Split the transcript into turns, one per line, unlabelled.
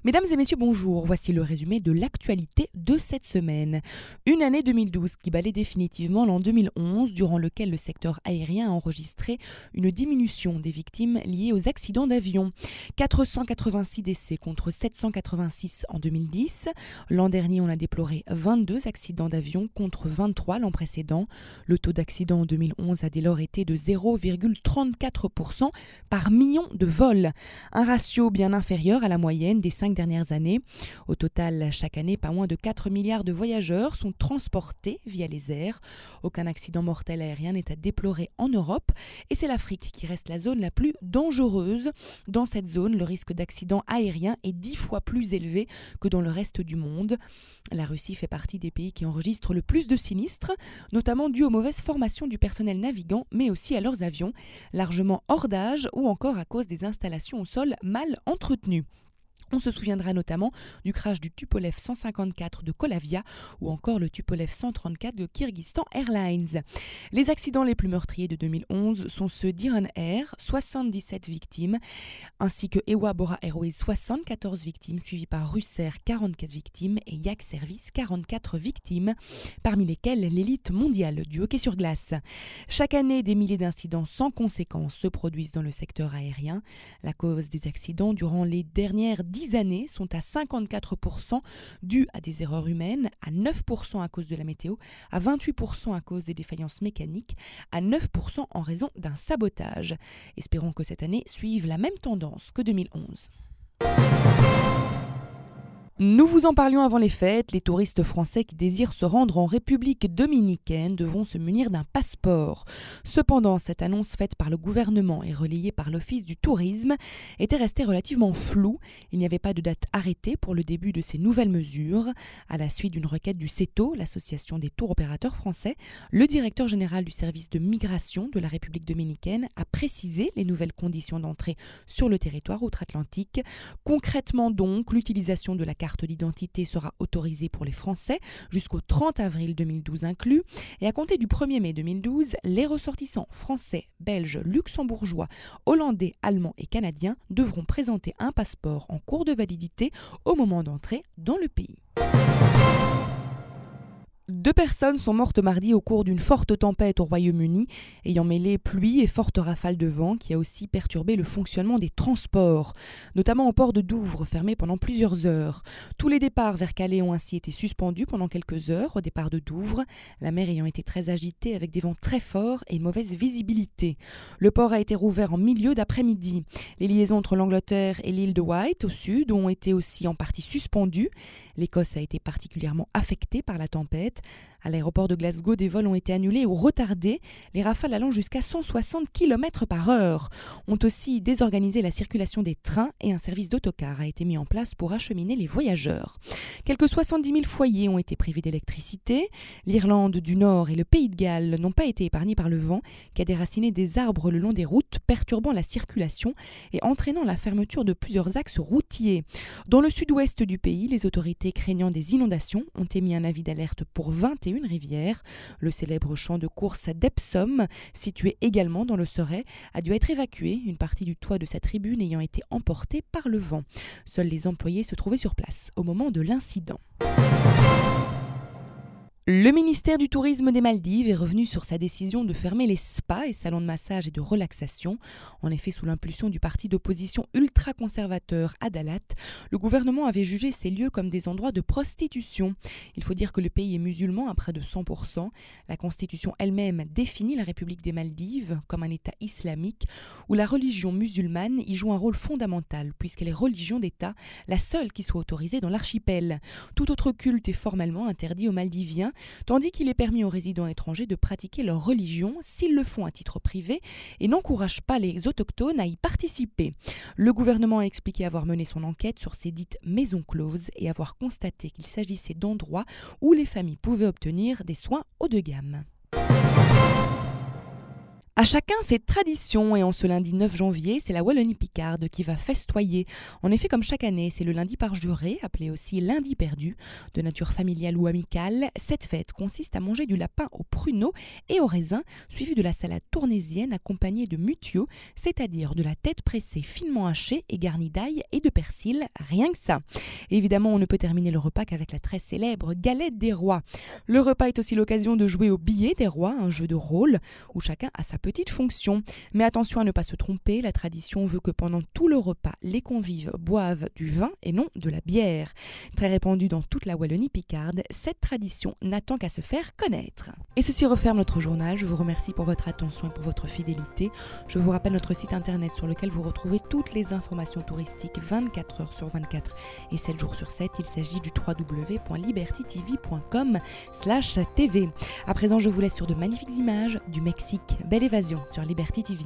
Mesdames et messieurs, bonjour. Voici le résumé de l'actualité de cette semaine. Une année 2012 qui balaie définitivement l'an 2011, durant lequel le secteur aérien a enregistré une diminution des victimes liées aux accidents d'avion. 486 décès contre 786 en 2010. L'an dernier, on a déploré 22 accidents d'avion contre 23 l'an précédent. Le taux d'accident en 2011 a dès lors été de 0,34% par million de vols. Un ratio bien inférieur à la moyenne des 5 dernières années. Au total, chaque année, pas moins de 4 milliards de voyageurs sont transportés via les airs. Aucun accident mortel aérien n'est à déplorer en Europe et c'est l'Afrique qui reste la zone la plus dangereuse. Dans cette zone, le risque d'accident aérien est 10 fois plus élevé que dans le reste du monde. La Russie fait partie des pays qui enregistrent le plus de sinistres, notamment dû aux mauvaises formations du personnel navigant, mais aussi à leurs avions, largement hors d'âge ou encore à cause des installations au sol mal entretenues. On se souviendra notamment du crash du Tupolev 154 de Kolavia ou encore le Tupolev 134 de Kyrgyzstan Airlines. Les accidents les plus meurtriers de 2011 sont ceux d'Iran Air, 77 victimes, ainsi que Ewa Bora Airways, 74 victimes, suivi par Russair, 44 victimes et Yak Service, 44 victimes, parmi lesquelles l'élite mondiale du hockey sur glace. Chaque année, des milliers d'incidents sans conséquences se produisent dans le secteur aérien. La cause des accidents durant les dernières 10 années sont à 54% dus à des erreurs humaines, à 9% à cause de la météo, à 28% à cause des défaillances mécaniques, à 9% en raison d'un sabotage. Espérons que cette année suive la même tendance que 2011. Nous vous en parlions avant les fêtes, les touristes français qui désirent se rendre en République dominicaine devront se munir d'un passeport. Cependant, cette annonce faite par le gouvernement et relayée par l'Office du tourisme était restée relativement floue. Il n'y avait pas de date arrêtée pour le début de ces nouvelles mesures. À la suite d'une requête du CETO, l'association des tours opérateurs français, le directeur général du service de migration de la République dominicaine a précisé les nouvelles conditions d'entrée sur le territoire outre-Atlantique. Concrètement donc, l'utilisation de la carte d'identité sera autorisée pour les Français jusqu'au 30 avril 2012 inclus et à compter du 1er mai 2012, les ressortissants français, belges, luxembourgeois, hollandais, allemands et canadiens devront présenter un passeport en cours de validité au moment d'entrer dans le pays. 2 personnes sont mortes mardi au cours d'une forte tempête au Royaume-Uni, ayant mêlé pluie et fortes rafales de vent qui a aussi perturbé le fonctionnement des transports, notamment au port de Douvres, fermé pendant plusieurs heures. Tous les départs vers Calais ont ainsi été suspendus pendant quelques heures au départ de Douvres, la mer ayant été très agitée avec des vents très forts et une mauvaise visibilité. Le port a été rouvert en milieu d'après-midi. Les liaisons entre l'Angleterre et l'île de Wight, au sud, ont été aussi en partie suspendues. L'Écosse a été particulièrement affectée par la tempête. À l'aéroport de Glasgow, des vols ont été annulés ou retardés, les rafales allant jusqu'à 160 km/h. Ont aussi désorganisé la circulation des trains et un service d'autocar a été mis en place pour acheminer les voyageurs. Quelques 70 000 foyers ont été privés d'électricité. L'Irlande du Nord et le Pays de Galles n'ont pas été épargnés par le vent qui a déraciné des arbres le long des routes, perturbant la circulation et entraînant la fermeture de plusieurs axes routiers. Dans le sud-ouest du pays, les autorités craignant des inondations ont émis un avis d'alerte pour 21 rivières. Le célèbre champ de course d'Epsom, situé également dans le Surrey, a dû être évacué, une partie du toit de sa tribune ayant été emportée par le vent. Seuls les employés se trouvaient sur place au moment de l'incident. Le ministère du Tourisme des Maldives est revenu sur sa décision de fermer les spas et salons de massage et de relaxation. En effet, sous l'impulsion du parti d'opposition ultra-conservateur Adalat, le gouvernement avait jugé ces lieux comme des endroits de prostitution. Il faut dire que le pays est musulman à près de 100%. La constitution elle-même définit la République des Maldives comme un État islamique où la religion musulmane y joue un rôle fondamental puisqu'elle est religion d'État, la seule qui soit autorisée dans l'archipel. Tout autre culte est formellement interdit aux Maldiviens, tandis qu'il est permis aux résidents étrangers de pratiquer leur religion s'ils le font à titre privé et n'encouragent pas les autochtones à y participer. Le gouvernement a expliqué avoir mené son enquête sur ces dites maisons closes et avoir constaté qu'il s'agissait d'endroits où les familles pouvaient obtenir des soins haut de gamme. À chacun ses traditions et en ce lundi 9 janvier, c'est la Wallonie-Picarde qui va festoyer. En effet, comme chaque année, c'est le lundi par juré, appelé aussi lundi perdu, de nature familiale ou amicale. Cette fête consiste à manger du lapin aux pruneaux et aux raisins, suivi de la salade tournaisienne accompagnée de mutio, c'est-à-dire de la tête pressée finement hachée et garnie d'ail et de persil, rien que ça. Évidemment, on ne peut terminer le repas qu'avec la très célèbre galette des rois. Le repas est aussi l'occasion de jouer au billet des rois, un jeu de rôle où chacun a sa petite fonction. Mais attention à ne pas se tromper, la tradition veut que pendant tout le repas, les convives boivent du vin et non de la bière. Très répandue dans toute la Wallonie-Picarde, cette tradition n'attend qu'à se faire connaître. Et ceci referme notre journal. Je vous remercie pour votre attention et pour votre fidélité. Je vous rappelle notre site internet sur lequel vous retrouvez toutes les informations touristiques 24 heures sur 24 et 7 jours sur 7. Il s'agit du www.libertytv.com/tv. À présent, je vous laisse sur de magnifiques images du Mexique. Belle évasion sur Liberty TV.